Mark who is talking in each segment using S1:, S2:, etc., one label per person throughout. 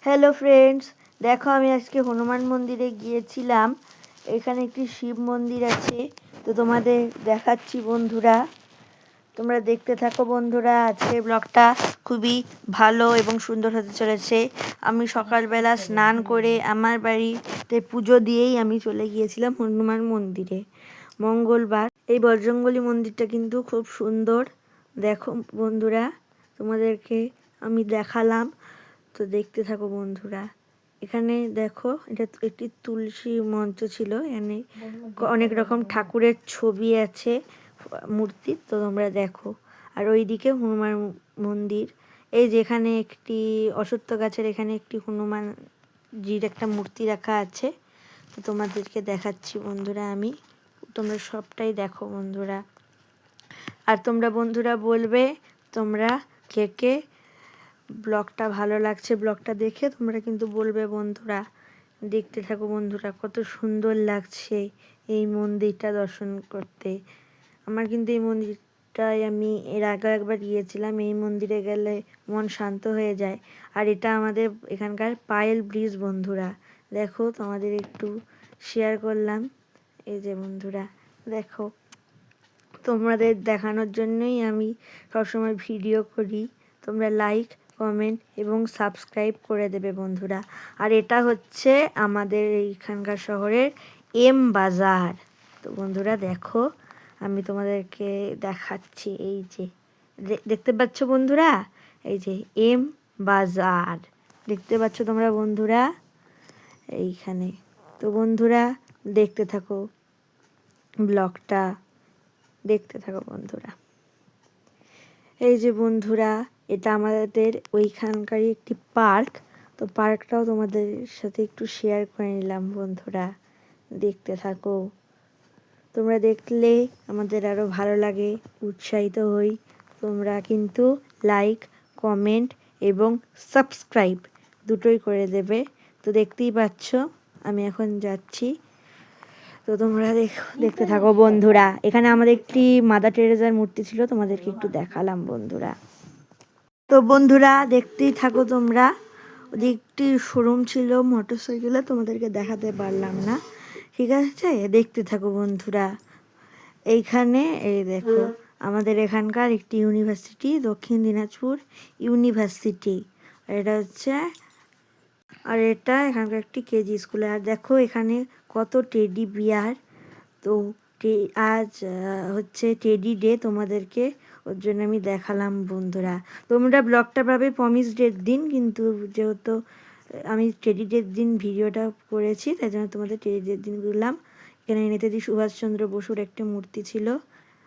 S1: Hello friends, দেখো আমি আজকে হনুমান মন্দিরে গিয়েছিলাম। এখানে একটি শিব মন্দির আছে, তো তোমাদের দেখাচ্ছি বন্ধুরা। তোমরা দেখতে থাকো বন্ধুরা। আজকের ব্লগটা খুবই ভালো এবং সুন্দর হতে চলেছে। আমি সকালবেলা স্নান করে আমার বাড়িতে পুজো দিয়েই আমি চলে গিয়েছিলাম হনুমান মন্দিরে মঙ্গলবার। এই বজরংবলী মন্দিরটা কিন্তু খুব সুন্দর। দেখো বন্ধুরা, তোমাদেরকে আমি দেখালাম, তো দেখতে থাকো বন্ধুরা। এখানে দেখো, এটা একটি তুলসী মঞ্চ ছিল। এখানে অনেক রকম ঠাকুরের ছবি আছে, মূর্তি, তো তোমরা দেখো। আর ওইদিকে হনুমান মন্দির। এই যেখানে একটি অশ্বত্থ গাছের এখানে একটি হনুমানজির একটা মূর্তি রাখা আছে, তো তোমাদেরকে দেখাচ্ছি বন্ধুরা আমি। তোমরা সবটাই দেখো বন্ধুরা। আর তোমরা বন্ধুরা বলবে তোমরা কে কে ব্লগটা ভালো লাগছে। ব্লগটা দেখে তোমরা কিন্তু বলবে বন্ধুরা। দেখতে থাকো বন্ধুরা, কত সুন্দর লাগছে এই মন্দিরটা দর্শন করতে। আমার কিন্তু এই মন্দিরটায় আমি এর আগে একবার গিয়েছিলাম। এই মন্দিরে গেলে মন শান্ত হয়ে যায়। আর এটা আমাদের এখানকার পায়েল ব্রিজ বন্ধুরা। দেখো, তোমাদের একটু শেয়ার করলাম। এই যে বন্ধুরা দেখো, তোমাদের দেখানোর জন্যই আমি সবসময় ভিডিও করি। তোমরা লাইক, কমেন্ট এবং সাবস্ক্রাইব করে দেবে বন্ধুরা। আর এটা হচ্ছে আমাদের এইখানকার শহরের এম বাজার। তো বন্ধুরা দেখো, আমি তোমাদেরকে দেখাচ্ছি। এই যে দেখতে পাচ্ছ বন্ধুরা, এই যে এম বাজার দেখতে পাচ্ছ তোমরা বন্ধুরা এইখানে। তো বন্ধুরা দেখতে থাকো ব্লগটা, দেখতে থাকো বন্ধুরা। এই যে বন্ধুরা, এটা আমাদের ওইখানকারই একটি পার্ক। তো পার্কটাও তোমাদের সাথে একটু শেয়ার করে নিলাম বন্ধুরা। দেখতে থাকো। তোমরা দেখলে আমাদের আরও ভালো লাগে, উৎসাহিত হই। তোমরা কিন্তু লাইক, কমেন্ট এবং সাবস্ক্রাইব দুটোই করে দেবে। তো দেখতেই পাচ্ছ আমি এখন যাচ্ছি, তো তোমরা দেখতে থাকো বন্ধুরা। এখানে আমাদের একটি মাদার টেরেজার মূর্তি ছিল, তোমাদেরকে একটু দেখালাম বন্ধুরা। তো বন্ধুরা দেখতেই থাকো তোমরা। ওদিকে একটি শোরুম ছিল মোটরসাইকেলে, তোমাদেরকে দেখাতে পারলাম না, ঠিক আছে? দেখতে থাকো বন্ধুরা। এইখানে এই দেখো, আমাদের এখানকার একটি ইউনিভার্সিটি, দক্ষিণ দিনাজপুর ইউনিভার্সিটি। এটা হচ্ছে, আর এটা এখানকার একটি কেজি স্কুলে। আর দেখো এখানে কত টেডি বিয়ার। তো আজ হচ্ছে টেডি ডে, তোমাদেরকে ওর জন্য আমি দেখালাম বন্ধুরা। তোমরা ব্লগটা পাবে প্রমিস ডের দিন, কিন্তু যেহেতু আমি টেডি ডের দিন ভিডিওটা করেছি, তাই জন্য তোমাদের টেডি ডের দিন বললাম। এখানে নেতাজি সুভাষচন্দ্র বসুর একটি মূর্তি ছিল।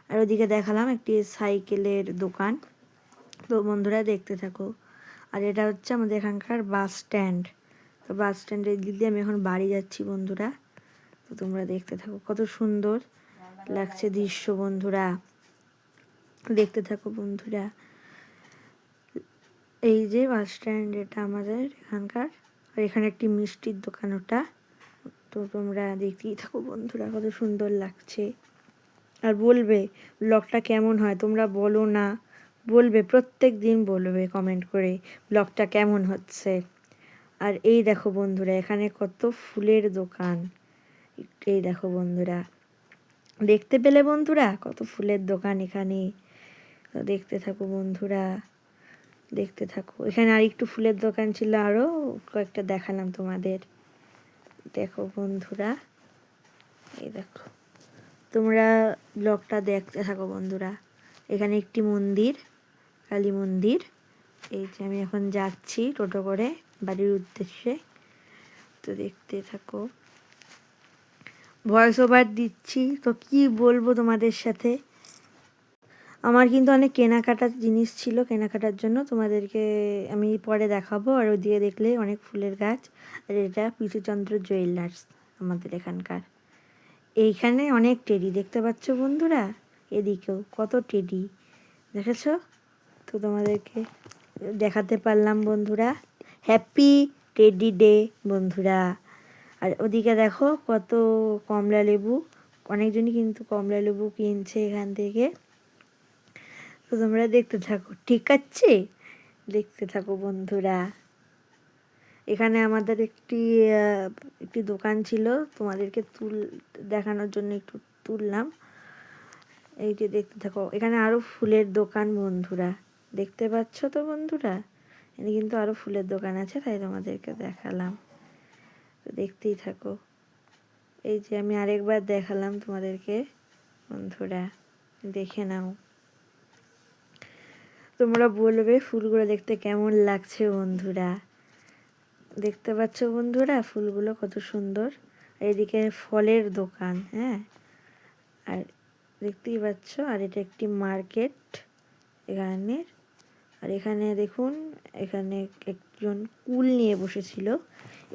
S1: আর ওদিকে দেখালাম একটি সাইকেলের দোকান। তো বন্ধুরা দেখতে থাকো। আর এটা হচ্ছে আমাদের এখানকার বাস স্ট্যান্ড। তো বাস স্ট্যান্ডের দিক দিয়ে আমি এখন বাড়ি যাচ্ছি বন্ধুরা। তো তোমরা দেখতে থাকো, কত সুন্দর লাগছে দৃশ্য বন্ধুরা। দেখতে থাকো বন্ধুরা। এই যে বাস স্ট্যান্ড, এটা আমাদের এখানকার। আর এখানে একটি মিষ্টির দোকান ওটা। তো তোমরা দেখতেই থাকো বন্ধুরা, কত সুন্দর লাগছে। আর বলবে ব্লগটা কেমন হয়, তোমরা বলো না, বলবে, প্রত্যেক দিন বলবে কমেন্ট করে ব্লগটা কেমন হচ্ছে। আর এই দেখো বন্ধুরা, এখানে কত ফুলের দোকান। এই দেখো বন্ধুরা, দেখতে পেলে বন্ধুরা কত ফুলের দোকান এখানে। তো দেখতে থাকো বন্ধুরা, দেখতে থাকো। এখানে আর একটু ফুলের দোকান ছিল, আরও কয়েকটা দেখালাম তোমাদের। দেখো বন্ধুরা, এই দেখো, তোমরা ব্লগটা দেখতে থাকো বন্ধুরা। এখানে একটি মন্দির, কালী মন্দির। এই যে আমি এখন যাচ্ছি টোটো করে বাড়ির উদ্দেশ্যে। তো দেখতে থাকো, ভয়েস ওভার দিচ্ছি, তো কি বলবো তোমাদের সাথে। আমার কিন্তু অনেক কেনাকাটার জিনিস ছিল, কেনাকাটার জন্য তোমাদেরকে আমি পরে দেখাবো। আর ওদিকে দেখলে অনেক ফুলের গাছ। আর এটা পিসুচন্দ্র জুয়েলার্স আমাদের এখানকার। এইখানে অনেক টেডি দেখতে পাচ্ছ বন্ধুরা, এদিকেও কত টেডি দেখেছ। তো তোমাদেরকে দেখাতে পারলাম বন্ধুরা। হ্যাপি টেডি ডে বন্ধুরা। আর ওদিকে দেখো কত কমলা লেবু, অনেকজনই কিন্তু কমলা লেবু কিনছে এখান থেকে। তো তোমরা দেখতে থাকো, ঠিক আছে? দেখতে থাকো বন্ধুরা। এখানে আমাদের একটি দোকান ছিল, তোমাদেরকে দেখানোর জন্য একটু তুললাম। এই যে দেখতে থাকো, এখানে আরো ফুলের দোকান বন্ধুরা, দেখতে পাচ্ছ তো বন্ধুরা, এখানে কিন্তু আরো ফুলের দোকান আছে, তাই তোমাদেরকে দেখালাম। তো দেখতেই থাকো। এই যে আমি আরেকবার দেখালাম তোমাদেরকে বন্ধুরা, দেখে নাও। তোমরা বলবে ফুলগুলো দেখতে কেমন লাগছে বন্ধুরা। দেখতে পাচ্ছ বন্ধুরা ফুলগুলো কত সুন্দর। এদিকে ফলের দোকান, হ্যাঁ, আর দেখতেই পাচ্ছ, আর এটা একটি মার্কেট এখানে। আর এখানে দেখুন, এখানে একজন কুল নিয়ে বসেছিল।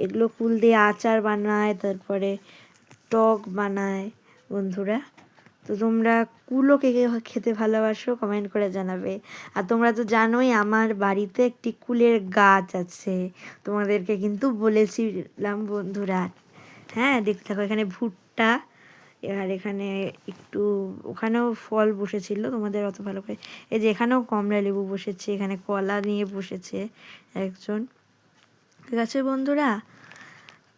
S1: এগুলো কুল দিয়ে আচার বানায়, তারপরে টক বানায় বন্ধুরা। তো তোমরা কুলও কে কে খেতে ভালোবাসো কমেন্ট করে জানাবে। আর তোমরা তো জানোই আমার বাড়িতে একটি কুলের গাছ আছে, তোমাদেরকে কিন্তু বলেছিলাম বন্ধুরা। হ্যাঁ, দেখতে থাকো, এখানে ভুট্টা, আর এখানে একটু, ওখানেও ফল বসেছিল, তোমাদের অত ভালো করে, এই যে এখানেও কমলা লেবু বসেছে, এখানে কলা নিয়ে বসেছে একজন। ঠিক আছে বন্ধুরা,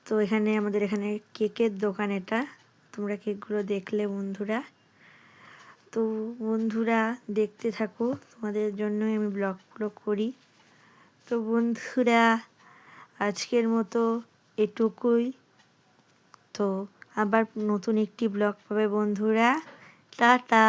S1: তো আমাদের এখানে কেকের দোকান এটা, তোমরা কেকগুলো দেখলে বন্ধুরা। তো বন্ধুরা দেখতে থাকো, তোমাদের জন্যই আমি ব্লগগুলো করি। তো বন্ধুরা আজকের মতো এটুকুই। তো আবার নতুন একটি ব্লগ পাবে বন্ধুরা। টাটা।